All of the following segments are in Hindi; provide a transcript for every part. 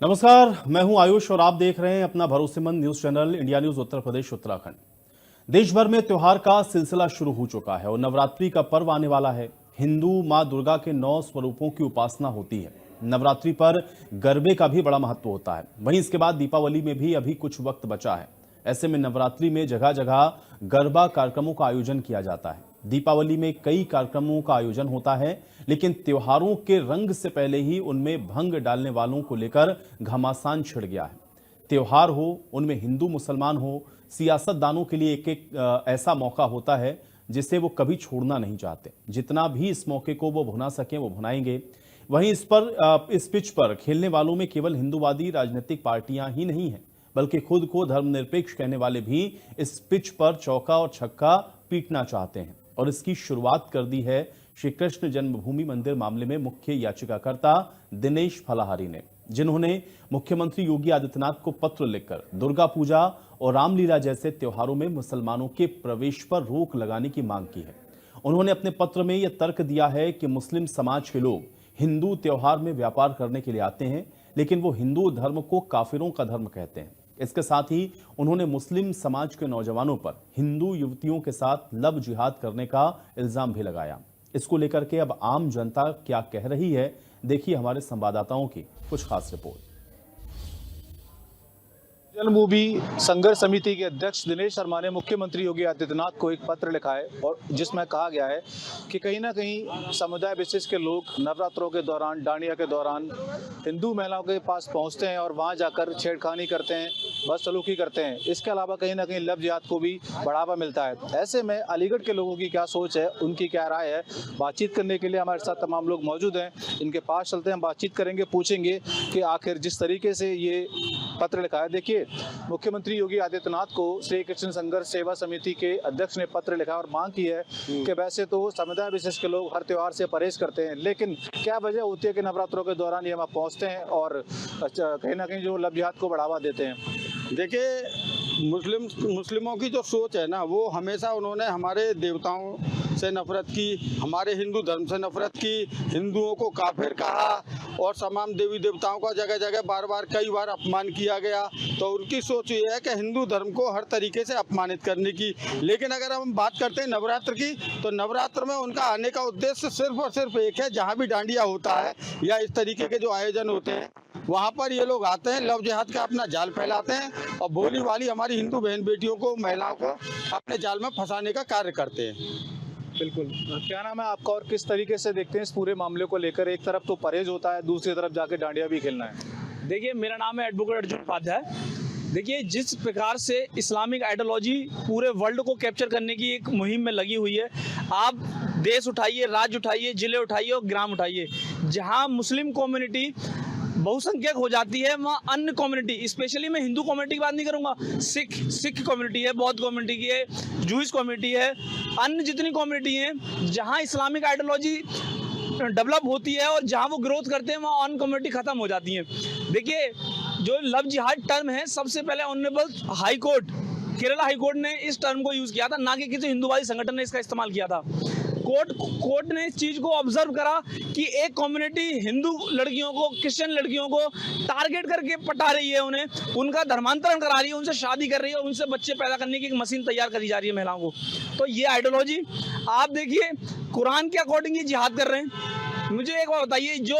नमस्कार, मैं हूं आयुष और आप देख रहे हैं अपना भरोसेमंद news channel India news Uttar Pradesh Uttarakhand. देश भर में त्योहार का सिलसिला शुरू हो चुका है और नवरात्रि का पर्व आने वाला है। हिंदू मां दुर्गा के 9 स्वरूपों की उपासना होती है। नवरात्रि पर गरबे का भी बड़ा महत्व होता है। वहीं इसके बाद दीपावली में भी अभी कुछ वक्त बचा है। ऐसे में नवरात्रि में जगह जगह गरबा कार्यक्रमों का आयोजन किया जाता है। दीपावली में कई कार्यक्रमों का आयोजन होता है, लेकिन त्योहारों के रंग से पहले ही उनमें भंग डालने वालों को लेकर घमासान छिड़ गया है। त्योहार हो, उनमें हिंदू मुसलमान हो, सियासतदानों के लिए एक एक ऐसा मौका होता है जिसे वो कभी छोड़ना नहीं चाहते। जितना भी इस मौके को वो भुना सकें वो भुनाएंगे। वहीं इस पिच पर खेलने वालों में केवल हिंदूवादी राजनीतिक पार्टियां ही नहीं हैं, बल्कि खुद को धर्मनिरपेक्ष कहने वाले भी इस पिच पर चौका और छक्का पीटना चाहते हैं। और इसकी शुरुआत कर दी है श्री कृष्ण जन्मभूमि मंदिर मामले में मुख्य याचिकाकर्ता दिनेश फलाहारी ने, जिन्होंने मुख्यमंत्री योगी आदित्यनाथ को पत्र लिखकर दुर्गा पूजा और रामलीला जैसे त्योहारों में मुसलमानों के प्रवेश पर रोक लगाने की मांग की है। उन्होंने अपने पत्र में यह तर्क दिया है कि मुस्लिम समाज के लोग हिंदू त्योहार में व्यापार करने के लिए आते हैं, लेकिन वो हिंदू धर्म को काफिरों का धर्म कहते हैं। इसके साथ ही उन्होंने मुस्लिम समाज के नौजवानों पर हिंदू युवतियों के साथ लव जिहाद करने का इल्जाम भी लगाया। इसको लेकर के अब आम जनता क्या कह रही है, देखिए हमारे संवाददाताओं की कुछ खास रिपोर्ट। जन्मभूमि संघर्ष समिति के अध्यक्ष दिनेश शर्मा ने मुख्यमंत्री योगी आदित्यनाथ को एक पत्र लिखा है और जिसमें कहा गया है कि कहीं ना कहीं समुदाय विशेष के लोग नवरात्रों के दौरान, डांडिया के दौरान हिंदू महिलाओं के पास पहुंचते हैं और वहां जाकर छेड़खानी करते हैं, बदसलूकी करते हैं। इसके अलावा कहीं ना कहीं लव जिहाद को भी बढ़ावा मिलता है। ऐसे में अलीगढ़ के लोगों की क्या सोच है, उनकी क्या राय है, बातचीत करने के लिए हमारे साथ तमाम लोग मौजूद हैं। इनके पास चलते हैं, बातचीत करेंगे, पूछेंगे कि आखिर जिस तरीके से ये पत्र लिखा है। देखिए, मुख्यमंत्री योगी आदित्यनाथ को श्री कृष्ण संघर्ष सेवा समिति के अध्यक्ष ने पत्र लिखा और मांग की है कि वैसे तो समुदाय विशेष के लोग हर त्योहार से परहेज करते हैं, लेकिन क्या वजह होती है कि नवरात्रों के दौरान ये वहाँ पहुँचते हैं और कहीं ना कहीं जो लव जिहाद को बढ़ावा देते हैं। देखिए, मुस्लिमों की जो सोच है ना, वो हमेशा उन्होंने हमारे देवताओं से नफरत की, हमारे हिंदू धर्म से नफरत की, हिंदुओं को काफिर कहा और तमाम देवी देवताओं का जगह जगह बार बार कई बार अपमान किया गया। तो उनकी सोच ये है कि हिंदू धर्म को हर तरीके से अपमानित करने की। लेकिन अगर हम बात करते हैं नवरात्र की, तो नवरात्र में उनका आने का उद्देश्य सिर्फ और सिर्फ एक है। जहाँ भी डांडिया होता है या इस तरीके के जो आयोजन होते हैं, वहाँ पर ये लोग आते हैं, लव जिहाद का अपना जाल फैलाते हैं और भोली वाली हमारी हिंदू बहन बेटियों को, महिलाओं को अपने जाल में फंसाने का कार्य करते हैं। बिल्कुल। क्या नाम है आपका और किस तरीके से देखते हैं इस पूरे मामले को लेकर? एक तरफ तो परहेज होता है, दूसरी तरफ जाके डांडिया भी खेलना है। देखिए, मेरा नाम है एडवोकेट अर्जुन उपाध्याय। देखिए, जिस प्रकार से इस्लामिक आइडियोलॉजी पूरे वर्ल्ड को कैप्चर करने की एक मुहिम में लगी हुई है, आप देश उठाइए, राज्य उठाइए, जिले उठाइए और ग्राम उठाइए, जहां मुस्लिम कम्युनिटी बहुसंख्यक हो जाती है, वहाँ अन्य कम्युनिटी, स्पेशली मैं हिंदू कम्युनिटी की बात नहीं करूँगा, सिख कम्युनिटी है, बौद्ध कम्युनिटी की है, जूइश कम्युनिटी है, अन्य जितनी कम्युनिटी हैं, जहाँ इस्लामिक आइडियोलॉजी डेवलप होती है और जहाँ वो ग्रोथ करते हैं, वहाँ अन्य कम्युनिटी खत्म हो जाती है। देखिए, जो लव जिहाद टर्म है, सबसे पहले honourable high court, Kerala high court ने इस टर्म को यूज किया था, ना कि किसी हिंदूवादी संगठन ने इसका इस्तेमाल किया था। कोर्ट ने इस चीज को ऑब्जर्व करा कि एक कम्युनिटी हिंदू लड़कियों को, क्रिश्चियन लड़कियों को टारगेट करके पटा रही है, उन्हें उनका धर्मांतरण करा रही है, उनसे शादी कर रही है, उनसे बच्चे पैदा करने की एक मशीन तैयार करी जा रही है महिलाओं को। तो ये आइडियोलॉजी आप देखिए, कुरान के अकॉर्डिंग ये जिहाद कर रहे हैं। मुझे एक बात बताइए, जो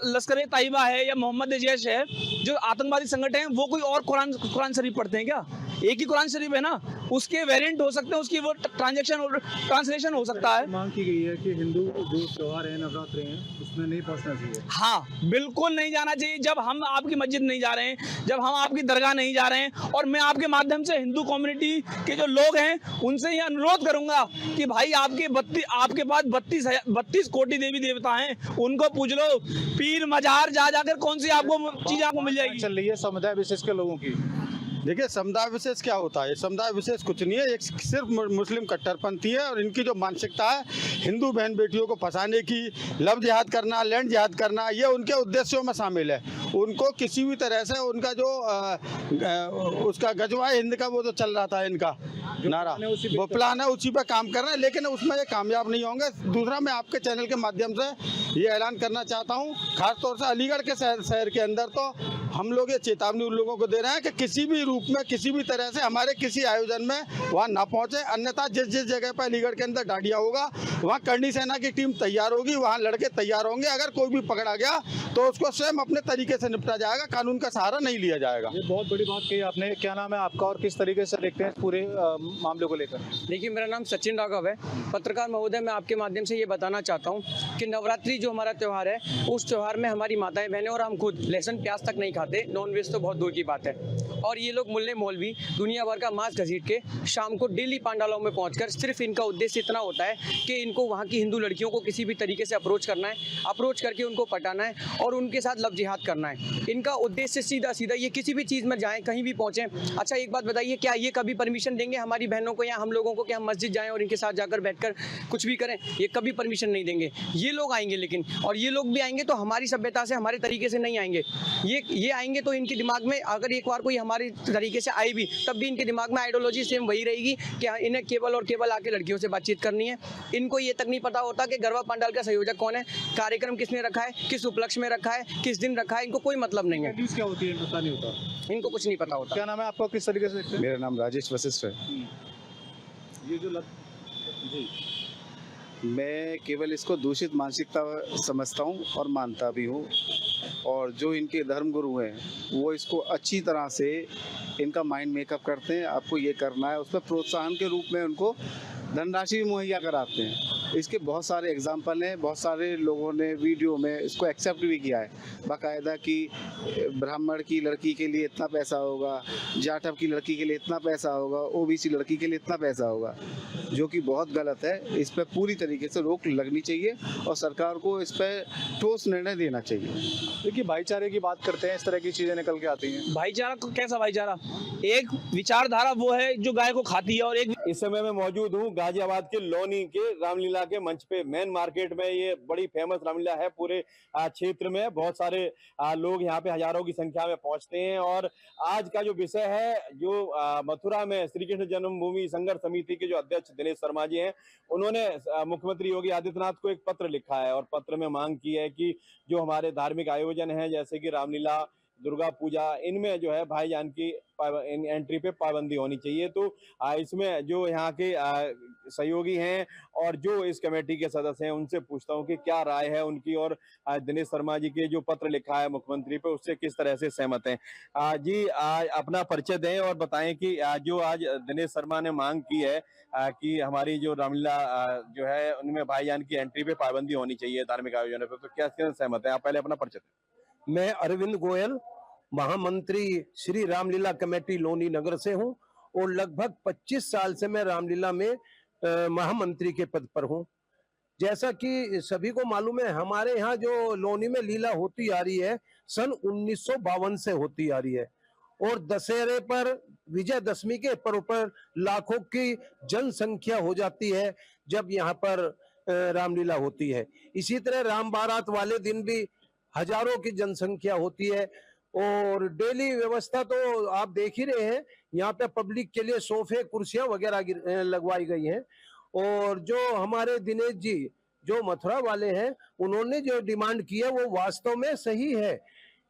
लश्कर तैयबा है या मोहम्मद जैश है, जो आतंकवादी संगठन है, वो कोई और कुरान शरीफ पढ़ते हैं क्या? एक ही कुरान शरीफ है ना, उसके वेरिएंट हो सकते हैं, उसकी वो ट्रांसलेशन हो सकता है। मांग की गई है कि हिंदू जो त्योहार है, नवरात्रि हैं, उसमें नहीं पहुंचना चाहिए। हाँ, बिल्कुल नहीं जाना चाहिए। जब हम आपकी मस्जिद नहीं जा रहे हैं, जब हम आपकी दरगाह नहीं जा रहे हैं, और मैं आपके माध्यम से हिंदू कम्युनिटी के जो लोग हैं उनसे ये अनुरोध करूंगा कि भाई आपके पास 32 कोटि देवी देवता हैं, उनको पूज लो। पीर मजार जाकर कौन सी आपको चीज आपको मिल जाएगी? चल रही है समुदाय विशेष के लोगों की। देखिए, समुदाय विशेष क्या होता है? समुदाय विशेष कुछ नहीं है, एक सिर्फ मुस्लिम कट्टरपंथी है और इनकी जो मानसिकता है हिंदू बहन बेटियों को फंसाने की, लव जिहाद करना, लैंड जिहाद करना, ये उनके उद्देश्यों में शामिल है। उनको किसी भी तरह से उनका जो उसका गजवा हिंद का वो जो चल रहा था इनका, नारा वो प्लान है, उसी पे काम कर रहे हैं, लेकिन उसमें ये कामयाब नहीं होंगे। दूसरा, मैं आपके चैनल के माध्यम से ये ऐलान करना चाहता हूँ, खासतौर से अलीगढ़ के शहर के अंदर तो हम लोग ये चेतावनी उन लोगों को दे रहे हैं कि किसी भी रूप में, किसी भी तरह से हमारे किसी आयोजन में वहाँ ना पहुँचे, अन्यथा जिस जिस जगह पर अलीगढ़ के अंदर डांडिया होगा वहाँ करनी सेना की टीम तैयार होगी, वहाँ लड़के तैयार होंगे। अगर कोई भी पकड़ा गया तो उसको स्वयं अपने तरीके से निपटा जाएगा, कानून का सहारा नहीं लिया जाएगा। ये बहुत बड़ी बात कही आपने। क्या नाम है आपका और किस तरीके से देखते हैं पूरे मामले को लेकर? देखिए, मेरा नाम सचिन राघव है। पत्रकार महोदय, मैं आपके माध्यम से ये बताना चाहता हूँ कि नवरात्रि जो हमारा त्यौहार है, उस त्यौहार में हमारी माताएं बहनें और हम खुद लहसुन प्याज तक नहीं खाते, नॉन वेज तो बहुत दूर की बात है। और ये लोग मुल्ले मौलवी दुनिया भर का मांस घसीट के शाम को डेली पांडालों में पहुंचकर सिर्फ इनका उद्देश्य इतना होता है कि इनको वहाँ की हिंदू लड़कियों को किसी भी तरीके से अप्रोच करना है, अप्रोच करके उनको पटाना है और उनके साथ लव जिहाद करना है। इनका उद्देश्य सीधा सीधा, ये किसी भी चीज़ में जाएँ, कहीं भी पहुँचें। अच्छा, एक बात बताइए, क्या ये कभी परमिशन देंगे हमारी बहनों को या हम लोगों को कि हम मस्जिद जाएं और इनके साथ जाकर बैठकर कुछ भी करें? ये कभी परमिशन नहीं देंगे। ये लोग आएंगे, लेकिन और ये लोग भी आएंगे तो हमारी सभ्यता से, हमारे तरीके से नहीं आएंगे। ये आएंगे तो इनके दिमाग में, अगर एक बार कोई हमारे तरीके से आए भी, तब भी इनके दिमाग में आइडियोलॉजी सेम वही रहेगी कि इन्हें केवल और केवल आके लड़कियों से बातचीत करनी है। इनको ये तक नहीं पता होता कि गरबा पंडाल का संयोजक कौन है, कार्यक्रम किसने रखा है, किस उपलक्ष्य में रखा है, किस दिन रखा है, इनको कोई मतलब नहीं है। क्या होती है पता नहीं होता, इनको कुछ नहीं पता होता। क्या नाम है आपका, किस तरीके से देखते हैं? मेरा नाम राजेश वशिष्ठ है। ये जो जी, मैं केवल इसको दूषित मानसिकता समझता हूँ और मानता भी हूँ, और जो इनके धर्म गुरु हैं वो इसको अच्छी तरह से इनका माइंड मेकअप करते हैं। आपको ये करना है, उसमें प्रोत्साहन के रूप में उनको धनराशि भी मुहैया कराते हैं। इसके बहुत सारे एग्जाम्पल हैं, बहुत सारे लोगों ने वीडियो में इसको एक्सेप्ट भी किया है बाकायदा कि ब्राह्मण की लड़की के लिए इतना पैसा होगा, जाटव की लड़की के लिए इतना पैसा होगा, ओबीसी लड़की के लिए इतना पैसा होगा, जो कि बहुत गलत है। इस पर पूरी तरीके से रोक लगनी चाहिए और सरकार को इस पर ठोस निर्णय देना चाहिए। देखिए, भाईचारे की बात करते हैं, इस तरह की चीज़ें निकल के आती हैं। भाईचारा कैसा भाईचारा? एक विचारधारा वो है जो गाय को खाती है, और एक इस समय मैं मौजूद हूँ गाजियाबाद के लोनी के रामलीला के मंच पे। मेन मार्केट में ये बड़ी फेमस रामलीला है पूरे क्षेत्र में। बहुत सारे लोग यहाँ पे हजारों की संख्या में पहुंचते हैं। और आज का जो विषय है, जो मथुरा में श्री कृष्ण जन्मभूमि संघर्ष समिति के जो अध्यक्ष दिनेश शर्मा जी हैं, उन्होंने मुख्यमंत्री योगी आदित्यनाथ को एक पत्र लिखा है और पत्र में मांग की है कि जो हमारे धार्मिक आयोजन हैं जैसे कि रामलीला, दुर्गा पूजा, इनमें जो है भाईजान की एंट्री पे पाबंदी होनी चाहिए। तो इसमें जो यहाँ के सहयोगी हैं और जो इस कमेटी के सदस्य हैं, उनसे पूछता हूँ कि क्या राय है उनकी, और दिनेश शर्मा जी के जो पत्र लिखा है मुख्यमंत्री पे, उससे किस तरह से सहमत हैं। जी, अपना परिचय दें और बताएं कि जो आज दिनेश शर्मा ने मांग की है कि हमारी जो रामलीला जो है उनमें भाईजान की एंट्री पे पाबंदी होनी चाहिए धार्मिक आयोजनों पे, तो क्या सहमत है? आप पहले अपना परिचय दें। मैं अरविंद गोयल, महामंत्री श्री रामलीला कमेटी लोनी नगर से हूं और लगभग 25 साल से मैं रामलीला में महामंत्री के पद पर हूं। जैसा कि सभी को मालूम है, हमारे यहाँ जो लोनी में लीला होती आ रही है सन 1952 से होती आ रही है, और दशहरे पर, विजयदशमी के पर्व पर लाखों की जनसंख्या हो जाती है जब यहाँ पर रामलीला होती है। इसी तरह राम बारात वाले दिन भी हजारों की जनसंख्या होती है। और डेली व्यवस्था तो आप देख ही रहे हैं, यहाँ पे पब्लिक के लिए सोफे, कुर्सियां वगैरह लगवाई गई हैं। और जो हमारे दिनेश जी जो मथुरा वाले हैं, उन्होंने जो डिमांड की है वो वास्तव में सही है।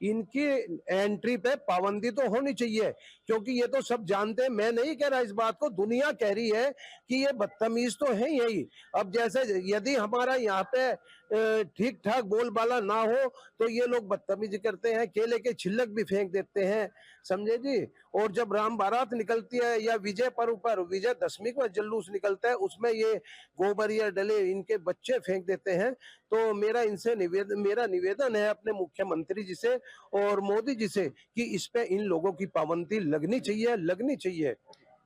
इनकी एंट्री पे पाबंदी तो होनी चाहिए, क्योंकि ये तो सब जानते हैं, मैं नहीं कह रहा इस बात को, दुनिया कह रही है कि ये बदतमीज तो है यही। अब जैसे यदि हमारा यहाँ पे ठीक ठाक बोलबाला ना हो तो ये लोग बदतमीजी करते हैं, केले के छिलक भी फेंक देते हैं, समझे जी। और जब राम बारात निकलती है या विजय पर्व पर, विजयदशमी का जुलूस निकलता है, उसमें ये गोबरिया डले इनके बच्चे फेंक देते हैं। तो मेरा इनसे निवेदन है अपने मुख्यमंत्री जी से और मोदी जी से कि इस पे इन लोगों की पाबंदी लगनी चाहिए।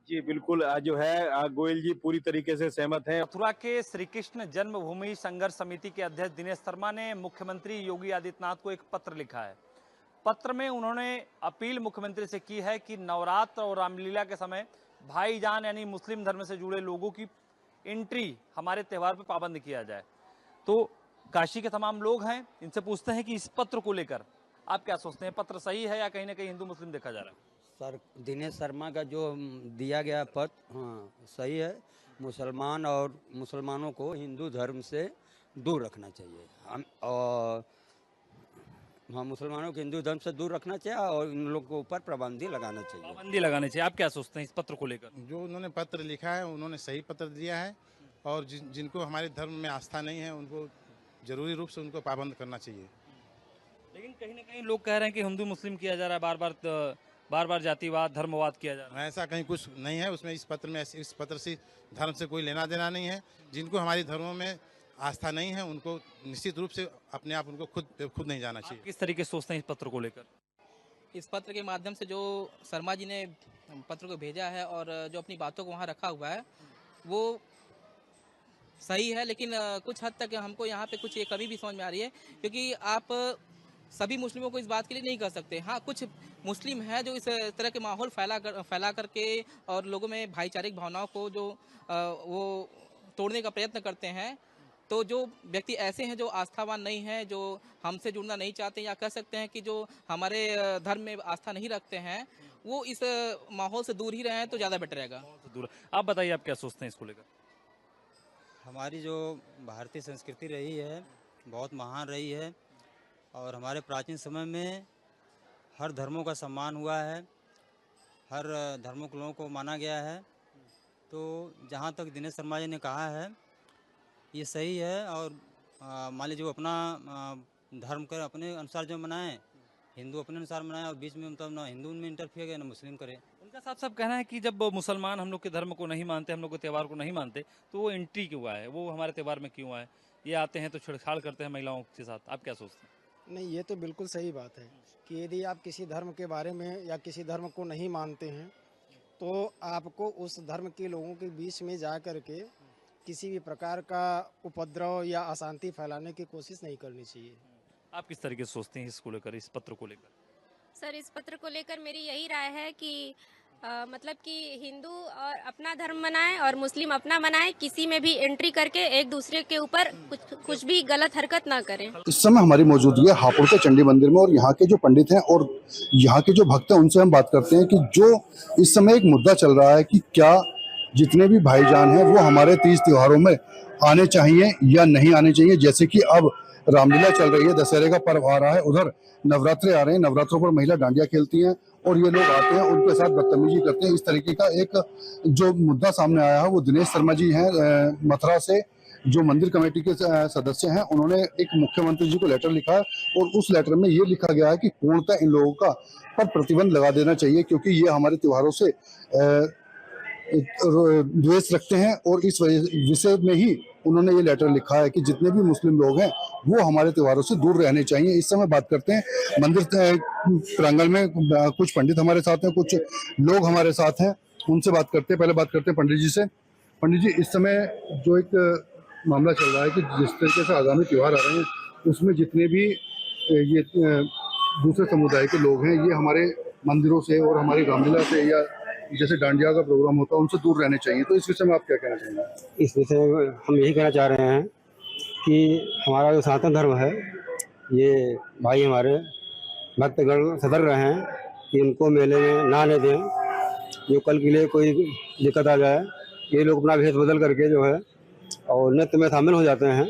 जी बिल्कुल, जो है गोयल जी पूरी तरीके से सहमत हैं। मथुरा के श्री कृष्ण जन्मभूमि संघर्ष समिति के अध्यक्ष दिनेश शर्मा ने मुख्यमंत्री योगी आदित्यनाथ को एक पत्र लिखा है। पत्र में उन्होंने अपील मुख्यमंत्री से की है कि नवरात्र और रामलीला के समय भाईजान यानी मुस्लिम धर्म से जुड़े लोगों की एंट्री हमारे त्यौहार पर पाबंद किया जाए। तो काशी के तमाम लोग हैं, इनसे पूछते हैं कि इस पत्र को लेकर आप क्या सोचते हैं? पत्र सही है या कहीं ना कहीं हिंदू मुस्लिम देखा जा रहा है? सर दिनेश शर्मा का जो दिया गया पद, हाँ सही है। मुसलमान और मुसलमानों को हिंदू धर्म से दूर रखना चाहिए। हम और हाँ, मुसलमानों को हिंदू धर्म से दूर रखना चाहिए और इन लोगों के ऊपर पाबंदी लगाना चाहिए। पाबंदी लगानी चाहिए। आप क्या सोचते हैं इस पत्र को लेकर? जो उन्होंने पत्र लिखा है उन्होंने सही पत्र दिया है, और जिनको हमारे धर्म में आस्था नहीं है उनको जरूरी रूप से उनको पाबंद करना चाहिए। लेकिन कहीं ना कहीं लोग कह रहे हैं कि हिंदू मुस्लिम किया जा रहा है, बार बार जातिवाद धर्मवाद किया जा रहा है। ऐसा कहीं कुछ नहीं है उसमें। इस पत्र में, इस पत्र से धर्म से कोई लेना देना नहीं है। जिनको हमारे धर्मों में आस्था नहीं है उनको निश्चित रूप से अपने आप उनको खुद नहीं जाना चाहिए। किस तरीके से सोचते हैं इस पत्र को लेकर? इस पत्र के माध्यम से जो शर्मा जी ने पत्र को भेजा है और जो अपनी बातों को वहाँ रखा हुआ है वो सही है, लेकिन कुछ हद तक हमको यहाँ पे कुछ ये कमी भी समझ में आ रही है, क्योंकि आप सभी मुस्लिमों को इस बात के लिए नहीं कर सकते। हाँ, कुछ मुस्लिम हैं जो इस तरह के माहौल फैला करके और लोगों में भाईचारिक भावनाओं को जो वो तोड़ने का प्रयत्न करते हैं। तो जो व्यक्ति ऐसे हैं जो आस्थावान नहीं हैं, जो हमसे जुड़ना नहीं चाहते, या कह सकते हैं कि जो हमारे धर्म में आस्था नहीं रखते हैं, वो इस माहौल से दूर ही रहें तो ज़्यादा बेटर रहेगा। दूर। आप बताइए, आप क्या सोचते हैं इसको लेकर? हमारी जो भारतीय संस्कृति रही है बहुत महान रही है, और हमारे प्राचीन समय में हर धर्मों का सम्मान हुआ है, हर धर्मों के लोगों को माना गया है। तो जहाँ तक दिनेश शर्मा जी ने कहा है ये सही है। और मान लीजिए जो अपना धर्म कर अपने अनुसार जो मनाएं, हिंदू अपने अनुसार मनाएं, और बीच में मतलब ना हिंदू में इंटरफियर करे ना मुस्लिम करे। उनका साफ साफ कहना है कि जब मुसलमान हम लोग के धर्म को नहीं मानते, हम लोग के त्यौहार को नहीं मानते, तो वो एंट्री क्यों आए, वो हमारे त्यौहार में क्यों आए? ये आते हैं तो छेड़छाड़ करते हैं महिलाओं के साथ। आप क्या सोचते हैं? नहीं, ये तो बिल्कुल सही बात है कि यदि आप किसी धर्म के बारे में या किसी धर्म को नहीं मानते हैं तो आपको उस धर्म के लोगों के बीच में जा कर के किसी भी प्रकार का उपद्रव या अशांति फैलाने की कोशिश नहीं करनी चाहिए। आप किस तरीके से सोचते हैं इसको लेकर, इस पत्र को लेकर? सर, इस पत्र को लेकर मेरी यही राय है कि मतलब कि हिंदू और अपना धर्म मनाएं और मुस्लिम अपना मनाएं, किसी में भी एंट्री करके एक दूसरे के ऊपर कुछ भी गलत हरकत ना करें। इस समय हमारी मौजूदगी है हापुड़ के चंडी मंदिर में, और यहाँ के जो पंडित हैं और यहाँ के जो भक्त हैं उनसे हम बात करते हैं कि जो इस समय एक मुद्दा चल रहा है कि क्या जितने भी भाईजान हैं वो हमारे तीज त्योहारों में आने चाहिए या नहीं आने चाहिए। जैसे कि अब रामलीला चल रही है, दशहरे का पर्व आ रहा है, उधर नवरात्रे आ रहे हैं, नवरात्रों पर महिला डांडिया खेलती हैं और ये लोग आते हैं उनके साथ बदतमीजी करते हैं। इस तरीके का एक जो मुद्दा सामने आया है वो दिनेश शर्मा जी हैं मथुरा से, जो मंदिर कमेटी के सदस्य हैं। उन्होंने एक मुख्यमंत्री जी को लेटर लिखा है और उस लेटर में ये लिखा गया है कि पूर्णतः इन लोगों का पर प्रतिबंध लगा देना चाहिए, क्योंकि ये हमारे त्योहारों से द्वेष रखते हैं। और इस विषय में ही उन्होंने ये लेटर लिखा है कि जितने भी मुस्लिम लोग हैं वो हमारे त्योहारों से दूर रहने चाहिए। इस समय बात करते हैं मंदिर प्रांगण में, कुछ पंडित हमारे साथ हैं, कुछ लोग हमारे साथ हैं, उनसे बात करते हैं। पहले बात करते हैं पंडित जी से। पंडित जी, इस समय जो एक मामला चल रहा है कि जिस तरीके से आगामी त्योहार आ रहे हैं उसमें जितने भी ये दूसरे समुदाय के लोग हैं ये हमारे मंदिरों से और हमारी रामलीला से या जैसे डांडिया का प्रोग्राम होता है उनसे दूर रहने चाहिए। तो इस विषय में आप क्या कहना चाहेंगे? इस विषय में हम यही कहना चाह रहे हैं कि हमारा जो सनातन धर्म है, ये भाई हमारे भक्तगण सतर्क रहें कि इनको मेले में ना आने दें। जो कल के लिए कोई दिक्कत आ जाए, ये लोग अपना भेष बदल करके जो है और नृत्य में शामिल हो जाते हैं,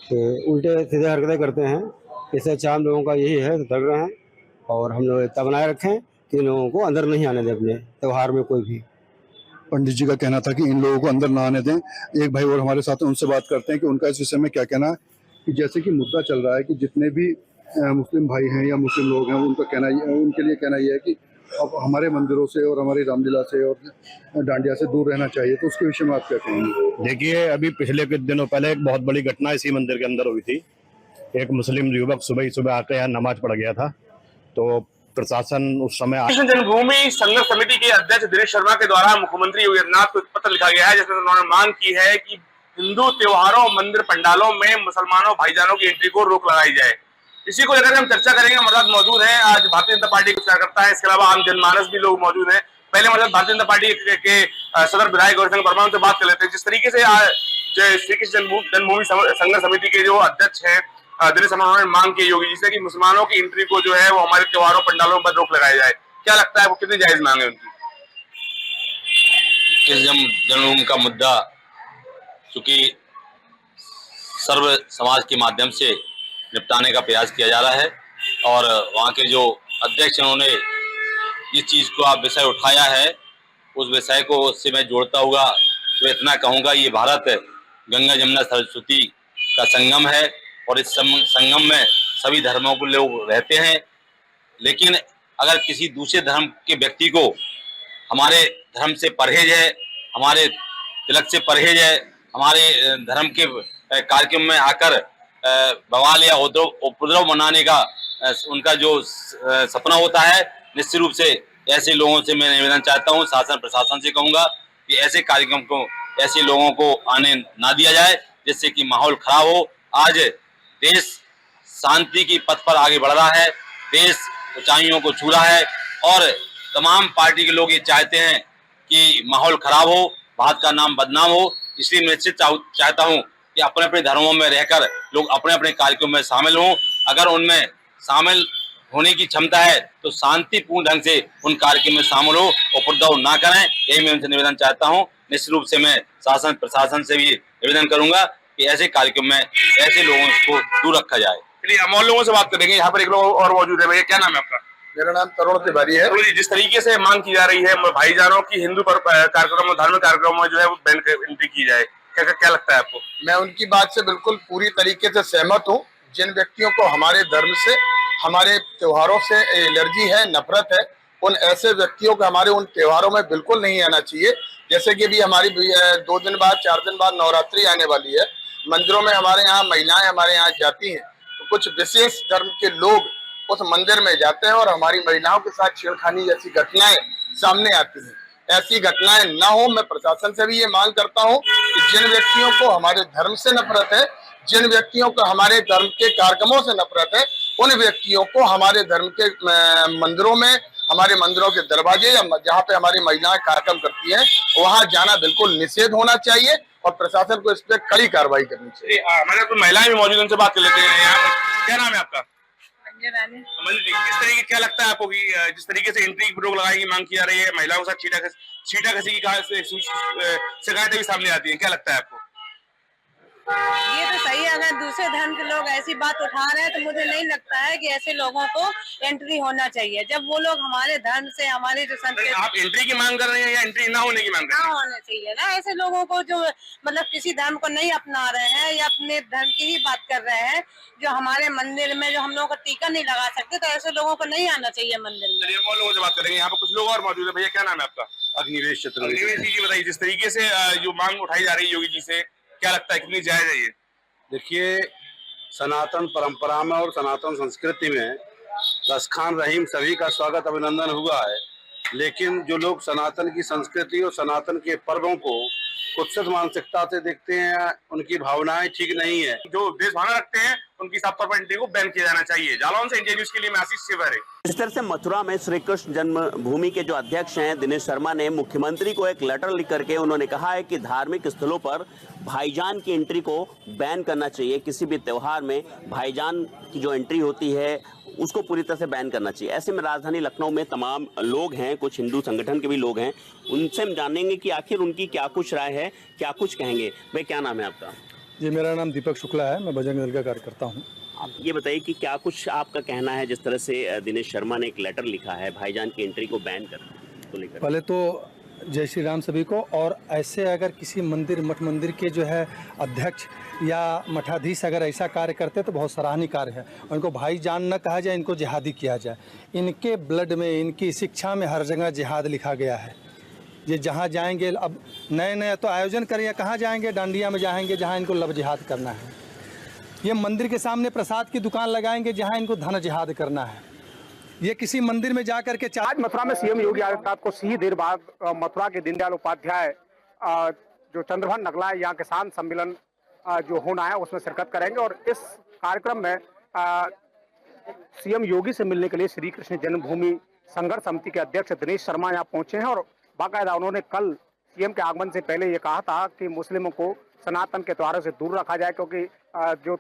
तो उल्टे सीधे हरकतें करते हैं। इससे अच्छा हम लोगों का यही है, सतर्क रहें और हम लोग एकता बनाए रखें कि इन लोगों को अंदर नहीं आने दें अपने त्यौहार में कोई भी। पंडित जी का कहना था कि इन लोगों को अंदर ना आने दें। एक भाई और हमारे साथ हैं, उनसे बात करते हैं कि उनका इस विषय में क्या कहना है। कि जैसे कि मुद्दा चल रहा है कि जितने भी मुस्लिम भाई हैं या मुस्लिम लोग हैं उनका कहना, उनके लिए कहना यह है कि अब हमारे मंदिरों से और हमारी रामलीला से और डांडिया से दूर रहना चाहिए। तो उसके विषय में आप क्या कहेंगे? देखिए, अभी पिछले कुछ दिनों पहले एक बहुत बड़ी घटना इसी मंदिर के अंदर हुई थी। एक मुस्लिम युवक सुबह आकर यहाँ नमाज पढ़ गया था, तो प्रशासन उस समय कृष्ण जन्मभूमि संघर्ष समिति के अध्यक्ष दिनेश शर्मा के द्वारा मुख्यमंत्री योगी आदित्यनाथ को पत्र लिखा गया है, जिसमें उन्होंने मांग की है कि हिंदू त्योहारों मंदिर पंडालों में मुसलमानों भाईजानों की एंट्री को रोक लगाई जाए। इसी को लेकर हम चर्चा करेंगे। हमारे साथ मौजूद हैं आज भारतीय जनता पार्टी के कार्यकर्ता है, इसके अलावा आम जनमानस भी लोग मौजूद हैं। पहले हमारे साथ भारतीय जनता पार्टी के सदर विधायक गौरीशंकर वर्मा उनसे बात कर लेते हैं। जिस तरीके से आज श्री कृष्ण जन्मभूमि संघर्ष समिति के जो अध्यक्ष हैं दिनेश शर्मा ने मांग की योगी जी से कि मुसलमानों की एंट्री को जो है वो हमारे त्योहारों पंडालों पर रोक लगाया जाए, क्या लगता है वो कितनी जायज मांग है उनकी? इस जन्मभूमि का मुद्दा चूंकि सर्व समाज के माध्यम से निपटाने का प्रयास किया जा रहा है और वहाँ के जो अध्यक्ष उन्होंने जिस चीज को आप विषय उठाया है उस विषय को उससे मैं जोड़ता हुआ तो इतना कहूँगा, ये भारत गंगा जमुना सरस्वती का संगम है और इस संगम में सभी धर्मों के लोग रहते हैं। लेकिन अगर किसी दूसरे धर्म के व्यक्ति को हमारे धर्म से परहेज है, हमारे तिलक से परहेज है, हमारे धर्म के कार्यक्रम में आकर बवाल या उपद्रव मनाने का उनका जो सपना होता है, निश्चित रूप से ऐसे लोगों से मैं निवेदन चाहता हूं, शासन प्रशासन से कहूंगा कि ऐसे कार्यक्रम को ऐसे लोगों को आने ना दिया जाए जिससे कि माहौल खराब हो। आज देश शांति की पथ पर आगे बढ़ रहा है, देश ऊंचाइयों को छू रहा है और तमाम पार्टी के लोग ये चाहते हैं कि माहौल खराब हो, भारत का नाम बदनाम हो। इसलिए मैं निश्चित चाहता हूं कि अपने अपने धर्मों में रहकर लोग अपने अपने कार्यक्रम में शामिल हों। अगर उनमें शामिल होने की क्षमता है तो शांतिपूर्ण ढंग से उन कार्यक्रम में शामिल हो, उपद्रव ना करें, यही मैं उनसे निवेदन चाहता हूं। निश्चित रूप से मैं शासन प्रशासन से भी निवेदन करूंगा कि ऐसे कार्यक्रम में ऐसे लोगों को दूर रखा जाए। चलिए हम और लोगों से बात करेंगे। यहाँ पर एक लोग और मौजूद है। भैया क्या नाम है आपका? मेरा नाम तरुण तिवारी है। तो जिस तरीके से मांग की जा रही है भाईजानों की हिंदू कार्यक्रमों धार्मिक कार्यक्रमों में जो है वो बैन एंट्री की जाए, क्या लगता है आपको? मैं उनकी बात से बिल्कुल पूरी तरीके से सहमत हूँ। जिन व्यक्तियों को हमारे धर्म से, हमारे त्योहारों से एलर्जी है, नफरत है, उन ऐसे व्यक्तियों को हमारे उन त्योहारों में बिल्कुल नहीं आना चाहिए। जैसे कि भी हमारी 2 दिन बाद 4 दिन बाद नवरात्रि आने वाली है, मंदिरों में हमारे यहाँ महिलाएं हमारे यहाँ जाती हैं, तो कुछ विशेष धर्म के लोग उस मंदिर में जाते हैं और हमारी महिलाओं के साथ छेड़खानी जैसी घटनाएं सामने आती हैं। ऐसी घटनाएं ना हो, मैं प्रशासन से भी ये मांग करता हूं कि जिन व्यक्तियों को हमारे धर्म से नफरत है, जिन व्यक्तियों को हमारे धर्म के कार्यक्रमों से नफरत है, उन व्यक्तियों को हमारे धर्म के मंदिरों में, हमारे मंदिरों के दरवाजे या जहाँ पे हमारी महिलाएं कार्यक्रम करती हैं, वहाँ जाना बिल्कुल निषेध होना चाहिए और प्रशासन को इस पर कड़ी कार्रवाई करनी चाहिए। हमारे तो महिलाएं भी मौजूद, उनसे बात कर लेते हैं। यहाँ क्या नाम है आपका? मंजू जी, किस तरीके क्या लगता है आपको कि जिस तरीके से एंट्री रोक लगाने की मांग की जा रही है, महिलाओं के साथ छीटाकसी की शिकायतें भी सामने आती हैं, क्या लगता है आपको? ये तो सही है। अगर दूसरे धर्म के लोग ऐसी बात उठा रहे हैं तो मुझे नहीं लगता है कि ऐसे लोगों को एंट्री होना चाहिए। जब वो लोग हमारे धर्म से, हमारे जो संस्कृति, आप एंट्री की मांग कर रहे हैं या एंट्री ना होने की मांग कर रहे हैं? ना होना चाहिए ना। ऐसे लोगों को जो मतलब किसी धर्म को नहीं अपना रहे हैं या अपने धर्म की ही बात कर रहे हैं, जो हमारे मंदिर में जो हम लोगों का टीका नहीं लगा सकते, तो ऐसे लोगों को नहीं आना चाहिए मंदिर में। चलिए और लोगों से बात करेंगे। यहाँ पर कुछ लोग और मौजूद है। भैया क्या नाम है आपका? अग्निवेश चतुर्वेदी। अग्निवेश जी बताइए, जिस तरीके से जो मांग उठाई जा रही है योगी जी से, क्या लगता है कितनी जायज है ये? देखिए, सनातन परंपरा में और सनातन संस्कृति में रसखान रहीम सभी का स्वागत अभिनंदन हुआ है, लेकिन जो लोग सनातन की संस्कृति और सनातन के पर्वों को कुत्सित मानसिकता से देखते हैं, उनकी भावनाएं ठीक नहीं है। जो देश भावना रखते हैं उनकी साफ तौर पर एंट्री को बैन किया जाना चाहिए। जालौन से इंडिया न्यूज के लिए मैं आशीष शिवहरे। इस तरह से मथुरा में श्री कृष्ण जन्मभूमि के जो अध्यक्ष हैं दिनेश शर्मा ने मुख्यमंत्री को एक लेटर लिख करके उन्होंने कहा है कि धार्मिक स्थलों पर भाईजान की एंट्री को बैन करना चाहिए। किसी भी त्योहार में भाईजान की जो एंट्री होती है उसको पूरी तरह से बैन करना चाहिए। ऐसे में राजधानी लखनऊ में तमाम लोग हैं, कुछ हिंदू संगठन के भी लोग हैं, उनसे हम जानेंगे कि आखिर उनकी क्या कुछ राय है, क्या कुछ कहेंगे। भाई क्या नाम है आपका? जी, मेरा नाम दीपक शुक्ला है, मैं बजरंग दल का कार्यकर्ता हूँ। आप ये बताइए कि क्या कुछ आपका कहना है जिस तरह से दिनेश शर्मा ने एक लेटर लिखा है भाईजान की एंट्री को बैन करने को लेकर? पहले तो जय श्री राम सभी को। और ऐसे अगर किसी मंदिर, मठ मंदिर के जो है अध्यक्ष या मठाधीश अगर ऐसा कार्य करते तो बहुत सराहनीय कार्य है। उनको भाईजान न कहा जाए, इनको जिहादी किया जाए। इनके ब्लड में, इनकी शिक्षा में हर जगह जिहाद लिखा गया है। ये जहाँ जाएंगे, अब नए नए तो आयोजन करेंगे, कहाँ जाएंगे? डांडिया में जाएंगे जहाँ इनको लव जिहाद करना है। ये मंदिर के सामने प्रसाद की दुकान लगाएंगे जहाँ इनको धन जिहाद करना है। ये किसी मंदिर में जा करके आज मथुरा में सीएम योगी आदित्यनाथ को सी देर बाद मथुरा के दीनदयाल उपाध्याय जो चंद्रभान नगला यहाँ किसान सम्मेलन जो होना है उसमें शिरकत करेंगे। और इस कार्यक्रम में सीएम योगी से मिलने के लिए श्री कृष्ण जन्मभूमि संघर्ष समिति के अध्यक्ष दिनेश शर्मा यहाँ पहुंचे हैं। और बाकायदा उन्होंने कल सीएम के आगमन से पहले ये कहा था कि मुस्लिमों को सनातन के त्योहारों से दूर रखा जाए, क्योंकि जो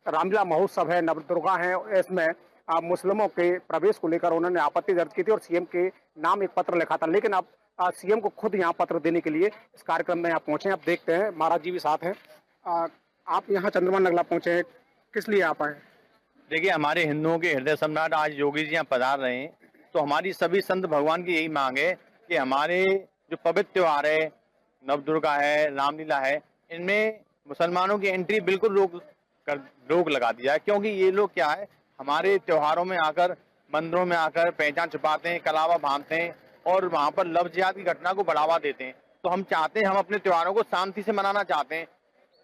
रामलीला महोत्सव है, नवदुर्गा है, इसमें मुस्लिमों के प्रवेश को लेकर उन्होंने आपत्ति दर्ज की थी और सीएम के नाम एक पत्र लिखा था। लेकिन अब सीएम को खुद यहाँ पत्र देने के लिए इस कार्यक्रम में यहाँ पहुंचे। अब देखते हैं, महाराज जी भी साथ हैं। आप यहाँ चंद्रभान नगला पहुंचे हैं, किस लिए आप आए? देखिए, हमारे हिंदुओं के हृदय सम्राट आज योगी जी यहाँ पधार रहे हैं, तो हमारी सभी संत भगवान की यही मांग है कि हमारे जो पवित्र त्योहार है, नवदुर्गा है, रामलीला है, इनमें मुसलमानों की एंट्री बिल्कुल रोक लगा दी जाए। क्योंकि ये लोग क्या है, हमारे त्योहारों में आकर, मंदिरों में आकर पहचान छुपाते हैं, कलावा बांधते हैं और वहाँ पर लव जिहाद की घटना को बढ़ावा देते हैं। तो हम चाहते हैं, हम अपने त्योहारों को शांति से मनाना चाहते हैं।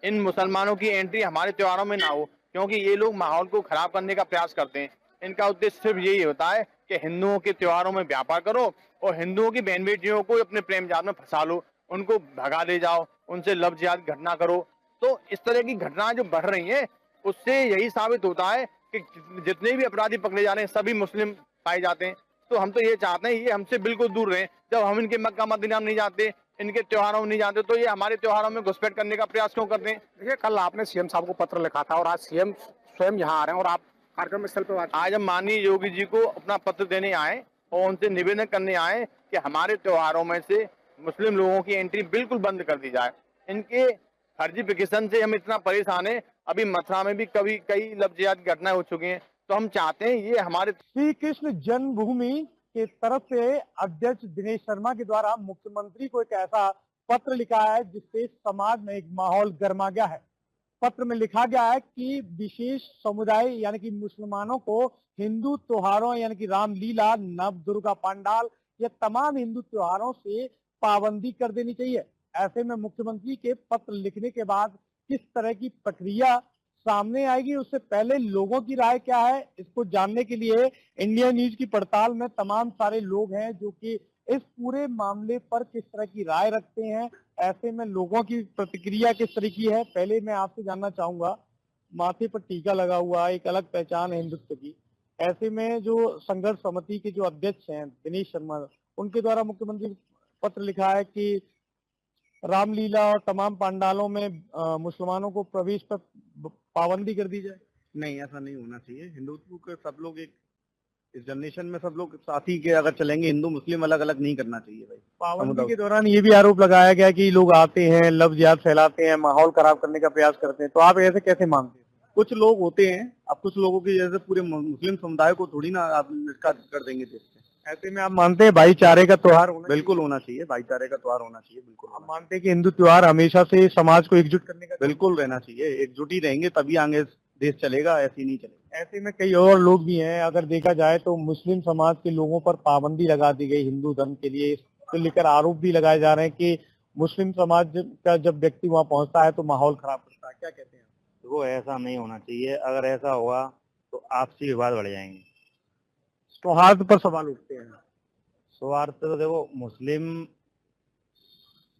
इन मुसलमानों की एंट्री हमारे त्योहारों में ना हो, क्योंकि ये लोग माहौल को खराब करने का प्रयास करते हैं। इनका उद्देश्य सिर्फ यही होता है कि हिंदुओं के त्योहारों में व्यापार करो और हिंदुओं की बहन बेटियों को अपने प्रेम जाल में फंसा लो, उनको भगा ले जाओ, उनसे लव जिहाद की घटना करो। तो इस तरह की घटनाएं जो बढ़ रही हैं, उससे यही साबित होता है कि जितने भी अपराधी पकड़े जा रहे हैं सभी मुस्लिम पाए जाते हैं। तो हम तो ये चाहते हैं, ये हमसे बिल्कुल दूर रहें। जब हम इनके मक्का मदीना में नहीं जाते, इनके त्योहारों में नहीं जाते, तो ये हमारे त्योहारों में घुसपैठ करने का प्रयास क्यों करते हैं? देखिए, कल आपने सीएम साहब को पत्र लिखा था और आज सीएम स्वयं यहाँ आ रहे हैं और आप कार्यक्रम स्थल पर आज हम माननीय योगी जी को अपना पत्र देने आए और उनसे निवेदन करने आए कि हमारे त्योहारों में से मुस्लिम लोगों की एंट्री बिल्कुल बंद कर दी जाए। इनके फर्जी एप्लीकेशन से हम इतना परेशान हैं। अभी मथुरा में भी कई लव जिहाद की घटनाएं हो चुकी हैं। तो हम चाहते हैं, ये हमारे श्री कृष्ण जन्मभूमि के तरफ से अध्यक्ष दिनेश शर्मा के द्वारा मुख्यमंत्री को एक ऐसा पत्र लिखा है जिससे समाज में एक माहौल गर्मा गया है। पत्र में लिखा गया है कि विशेष समुदाय यानी कि मुसलमानों को हिंदू त्योहारों यानी कि रामलीला, नवदुर्गा पंडाल या तमाम हिंदू त्योहारों से पाबंदी कर देनी चाहिए। ऐसे में मुख्यमंत्री के पत्र लिखने के बाद किस तरह की प्रक्रिया सामने आएगी, उससे पहले लोगों की राय क्या है, इसको जानने के लिए इंडिया न्यूज की पड़ताल में तमाम सारे लोग हैं जो कि इस पूरे मामले पर किस तरह की राय रखते हैं। ऐसे में लोगों की प्रतिक्रिया किस तरह की है, पहले मैं आपसे जानना चाहूंगा। माथे पर टीका लगा हुआ, एक अलग पहचान है हिंदुत्व की। ऐसे में जो संघर्ष समिति के जो अध्यक्ष हैं दिनेश शर्मा, उनके द्वारा मुख्यमंत्री पत्र लिखा है कि रामलीला और तमाम पंडालों में मुसलमानों को प्रवेश पर पाबंदी कर दी जाए। नहीं, ऐसा नहीं होना चाहिए। हिंदुत्व के सब लोग एक इस जनरेशन में सब लोग साथी के अगर चलेंगे, हिंदू मुस्लिम अलग अलग नहीं करना चाहिए भाई। पाबंदी के दौरान ये भी आरोप लगाया गया कि लोग आते हैं, लव जिहाद फैलाते हैं, माहौल खराब करने का प्रयास करते हैं। तो आप ऐसे कैसे मानते हैं? कुछ लोग होते हैं, अब कुछ लोगों की जैसे पूरे मुस्लिम समुदाय को थोड़ी ना आप निष्कासित कर देंगे देश से। ऐसे में आप मानते हैं भाईचारे का त्योहार होना बिल्कुल होना चाहिए, भाईचारे का त्योहार होना चाहिए, बिल्कुल। आप मानते हैं कि हिंदू त्योहार हमेशा से समाज को एकजुट करने का बिल्कुल रहना चाहिए। एकजुट ही रहेंगे तभी आगे देश चलेगा, ऐसे नहीं चलेगा। ऐसे में कई और लोग भी हैं, अगर देखा जाए तो मुस्लिम समाज के लोगों पर पाबंदी लगा दी गई हिंदू धर्म के लिए, इसको लेकर आरोप भी लगाए जा रहे हैं कि मुस्लिम समाज का जब व्यक्ति वहाँ पहुँचता है तो माहौल खराब करता है। क्या कहते हैं? वो ऐसा नहीं होना चाहिए। अगर ऐसा हुआ तो आपसी विवाद बढ़ जाएंगे। सौहार्द पर सवाल उठते हैं। सौहार्द तो देखो मुस्लिम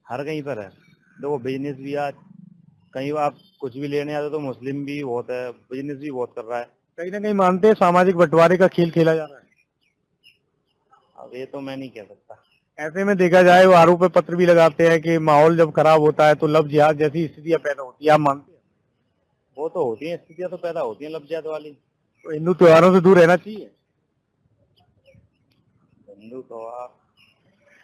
हर कहीं पर है। देखो बिजनेस भी आज कहीं आप कुछ भी लेने आते तो मुस्लिम भी बहुत है, बिजनेस भी बहुत कर रहा है। कहीं ना कहीं मानते हैं सामाजिक बंटवारे का खेल खेला जा रहा है। अब ये तो मैं नहीं कह सकता। ऐसे में देखा जाए वो आरोप पत्र भी लगाते हैं कि माहौल जब खराब होता है तो लव जिहाद जैसी स्थितियां पैदा होती है। आप मानते हैं? वो तो होती है, स्थितियां तो पैदा होती हैं लव जिहाद वाली। तो हिंदू त्योहारों से दूर रहना चाहिए हिंदू त्योहार।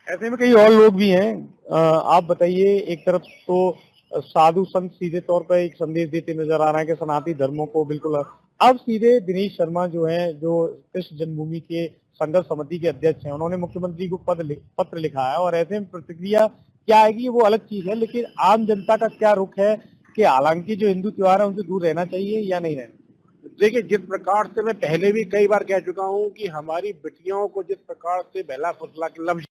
ऐसे में कई और लोग भी हैं। आप बताइए, एक तरफ तो साधु संत सीधे तौर पर एक संदेश देते नजर आ रहा है कि सनातनी धर्मों को बिल्कुल। अब सीधे दिनेश शर्मा जो हैं, जो कृष्ण जन्मभूमि के संघर्ष समिति के अध्यक्ष हैं, उन्होंने मुख्यमंत्री को पत्र लिखा है और ऐसे में प्रतिक्रिया क्या आएगी वो अलग चीज है, लेकिन आम जनता का क्या रुख है कि हालांकि जो हिंदू त्योहार है उनसे दूर रहना चाहिए या नहीं रहना? देखिए, जिस प्रकार से मैं पहले भी कई बार कह चुका हूं कि हमारी बेटियों को जिस प्रकार से बहला फुसला के लफ्ज